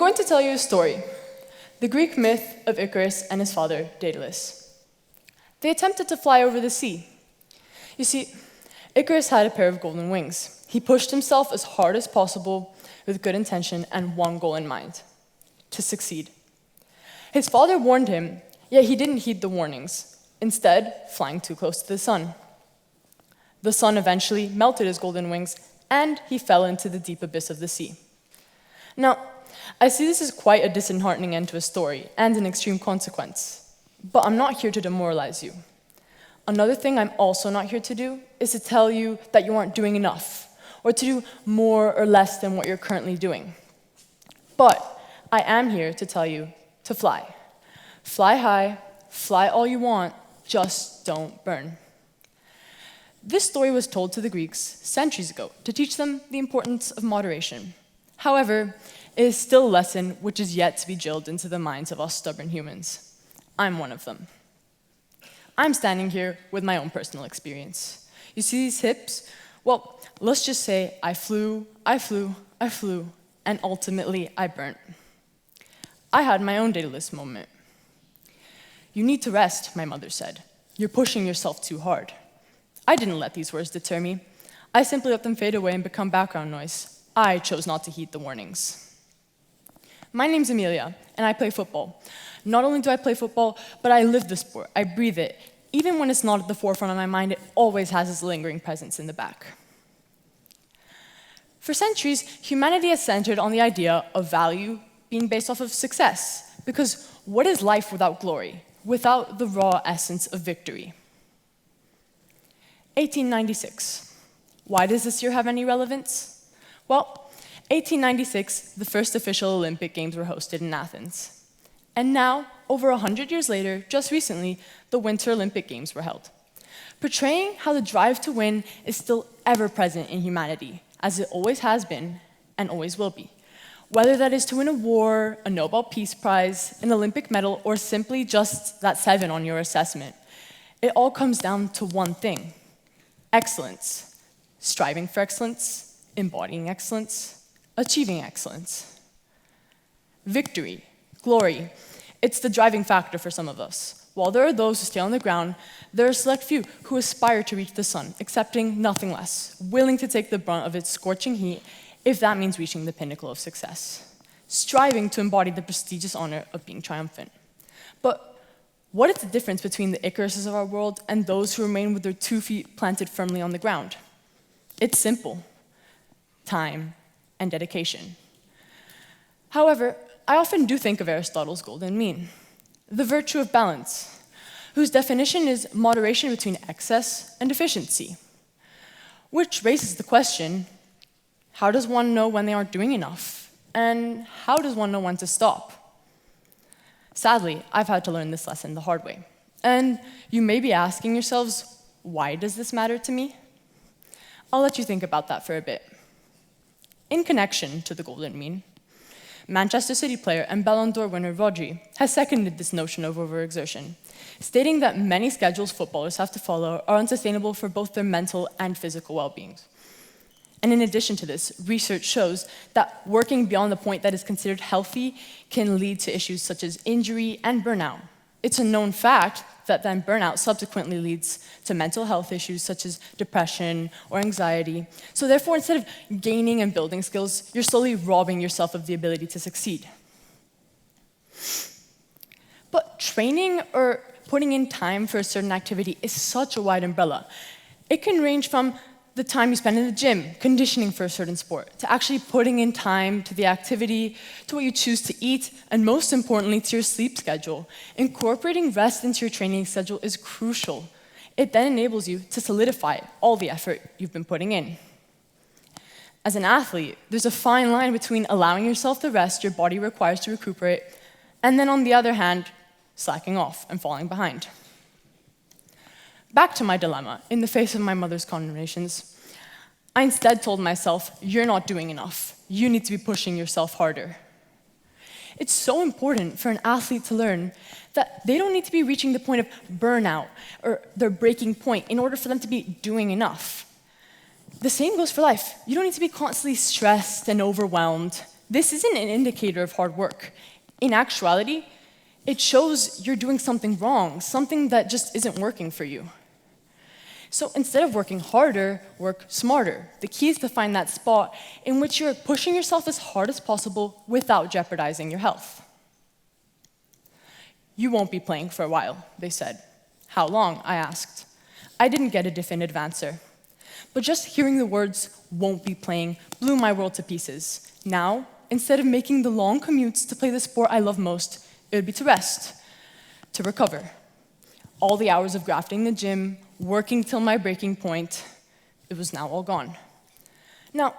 going to tell you a story, the Greek myth of Icarus and his father, Daedalus. They attempted to fly over the sea. You see, Icarus had a pair of golden wings. He pushed himself as hard as possible with good intention and one goal in mind, to succeed. His father warned him, yet he didn't heed the warnings, instead flying too close to the sun. The sun eventually melted his golden wings, and he fell into the deep abyss of the sea. Now, I see this as quite a disheartening end to a story and an extreme consequence, but I'm not here to demoralize you. Another thing I'm also not here to do is to tell you that you aren't doing enough, or to do more or less than what you're currently doing. But I am here to tell you to fly. Fly high, fly all you want, just don't burn. This story was told to the Greeks centuries ago to teach them the importance of moderation. However, it is still a lesson which is yet to be drilled into the minds of us stubborn humans. I'm one of them. I'm standing here with my own personal experience. You see these hips? Well, let's just say I flew, and ultimately I burnt. I had my own Daedalus moment. You need to rest, my mother said. You're pushing yourself too hard. I didn't let these words deter me. I simply let them fade away and become background noise. I chose not to heed the warnings. My name's Amelia, and I play football. Not only do I play football, but I live the sport. I breathe it. Even when it's not at the forefront of my mind, it always has its lingering presence in the back. For centuries, humanity has centered on the idea of value being based off of success. Because what is life without glory, without the raw essence of victory? 1896. Why does this year have any relevance? Well, 1896, the first official Olympic Games were hosted in Athens. And now, over 100 years later, just recently, the Winter Olympic Games were held, portraying how the drive to win is still ever present in humanity, as it always has been and always will be. Whether that is to win a war, a Nobel Peace Prize, an Olympic medal, or simply just that 7 on your assessment, it all comes down to one thing: excellence. Striving for excellence, embodying excellence, achieving excellence. Victory, glory, it's the driving factor for some of us. While there are those who stay on the ground, there are a select few who aspire to reach the sun, accepting nothing less, willing to take the brunt of its scorching heat if that means reaching the pinnacle of success, striving to embody the prestigious honor of being triumphant. But what is the difference between the Icaruses of our world and those who remain with their 2 feet planted firmly on the ground? It's simple: time and dedication. However, I often do think of Aristotle's golden mean, the virtue of balance, whose definition is moderation between excess and efficiency. Which raises the question, how does one know when they aren't doing enough? And how does one know when to stop? Sadly, I've had to learn this lesson the hard way. And you may be asking yourselves, why does this matter to me? I'll let you think about that for a bit. In connection to the golden mean, Manchester City player and Ballon d'Or winner Rodri has seconded this notion of overexertion, stating that many schedules footballers have to follow are unsustainable for both their mental and physical well-being. And in addition to this, research shows that working beyond the point that is considered healthy can lead to issues such as injury and burnout. It's a known fact that then burnout subsequently leads to mental health issues such as depression or anxiety. So therefore, instead of gaining and building skills, you're slowly robbing yourself of the ability to succeed. But training or putting in time for a certain activity is such a wide umbrella. It can range from the time you spend in the gym, conditioning for a certain sport, to actually putting in time to the activity, to what you choose to eat, and most importantly, to your sleep schedule. Incorporating rest into your training schedule is crucial. It then enables you to solidify all the effort you've been putting in. As an athlete, there's a fine line between allowing yourself the rest your body requires to recuperate, and then on the other hand, slacking off and falling behind. Back to my dilemma, in the face of my mother's condemnations, I instead told myself, you're not doing enough. You need to be pushing yourself harder. It's so important for an athlete to learn that they don't need to be reaching the point of burnout or their breaking point in order for them to be doing enough. The same goes for life. You don't need to be constantly stressed and overwhelmed. This isn't an indicator of hard work. In actuality, it shows you're doing something wrong, something that just isn't working for you. So instead of working harder, work smarter. The key is to find that spot in which you're pushing yourself as hard as possible without jeopardizing your health. You won't be playing for a while, they said. How long? I asked. I didn't get a definitive answer. But just hearing the words, won't be playing, blew my world to pieces. Now, instead of making the long commutes to play the sport I love most, it would be to rest, to recover. All the hours of grafting the gym, working till my breaking point, it was now all gone. Now,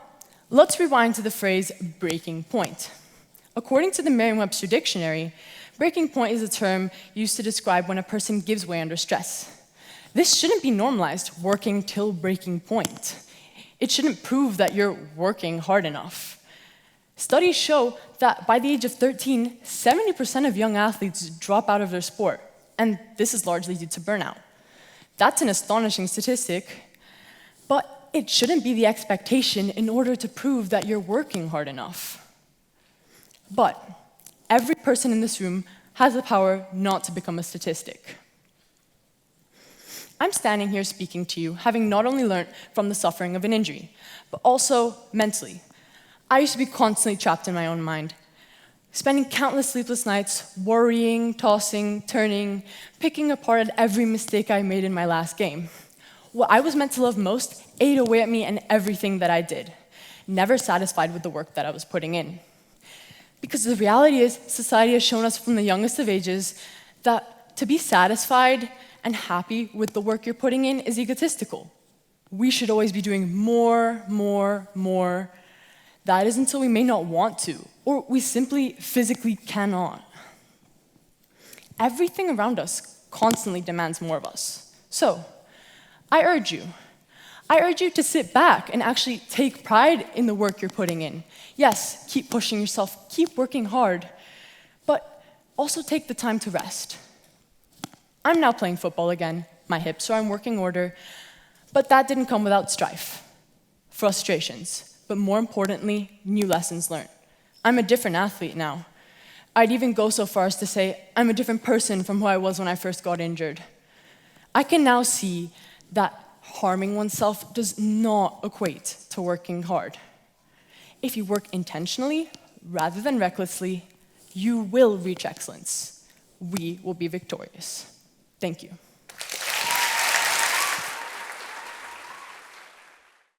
let's rewind to the phrase breaking point. According to the Merriam-Webster dictionary, breaking point is a term used to describe when a person gives way under stress. This shouldn't be normalized, working till breaking point. It shouldn't prove that you're working hard enough. Studies show that by the age of 13, 70% of young athletes drop out of their sport, and this is largely due to burnout. That's an astonishing statistic, but it shouldn't be the expectation in order to prove that you're working hard enough. But every person in this room has the power not to become a statistic. I'm standing here speaking to you, having not only learned from the suffering of an injury, but also mentally. I used to be constantly trapped in my own mind, spending countless sleepless nights worrying, tossing, turning, picking apart at every mistake I made in my last game. What I was meant to love most ate away at me and everything that I did, never satisfied with the work that I was putting in. Because the reality is, society has shown us from the youngest of ages that to be satisfied and happy with the work you're putting in is egotistical. We should always be doing more. That is until we may not want to, or we simply physically cannot. Everything around us constantly demands more of us. So, I urge you to sit back and actually take pride in the work you're putting in. Yes, keep pushing yourself, keep working hard, but also take the time to rest. I'm now playing football again. My hips are in working order, but that didn't come without strife, frustrations, but more importantly, new lessons learned. I'm a different athlete now. I'd even go so far as to say I'm a different person from who I was when I first got injured. I can now see that harming oneself does not equate to working hard. If you work intentionally rather than recklessly, you will reach excellence. We will be victorious. Thank you.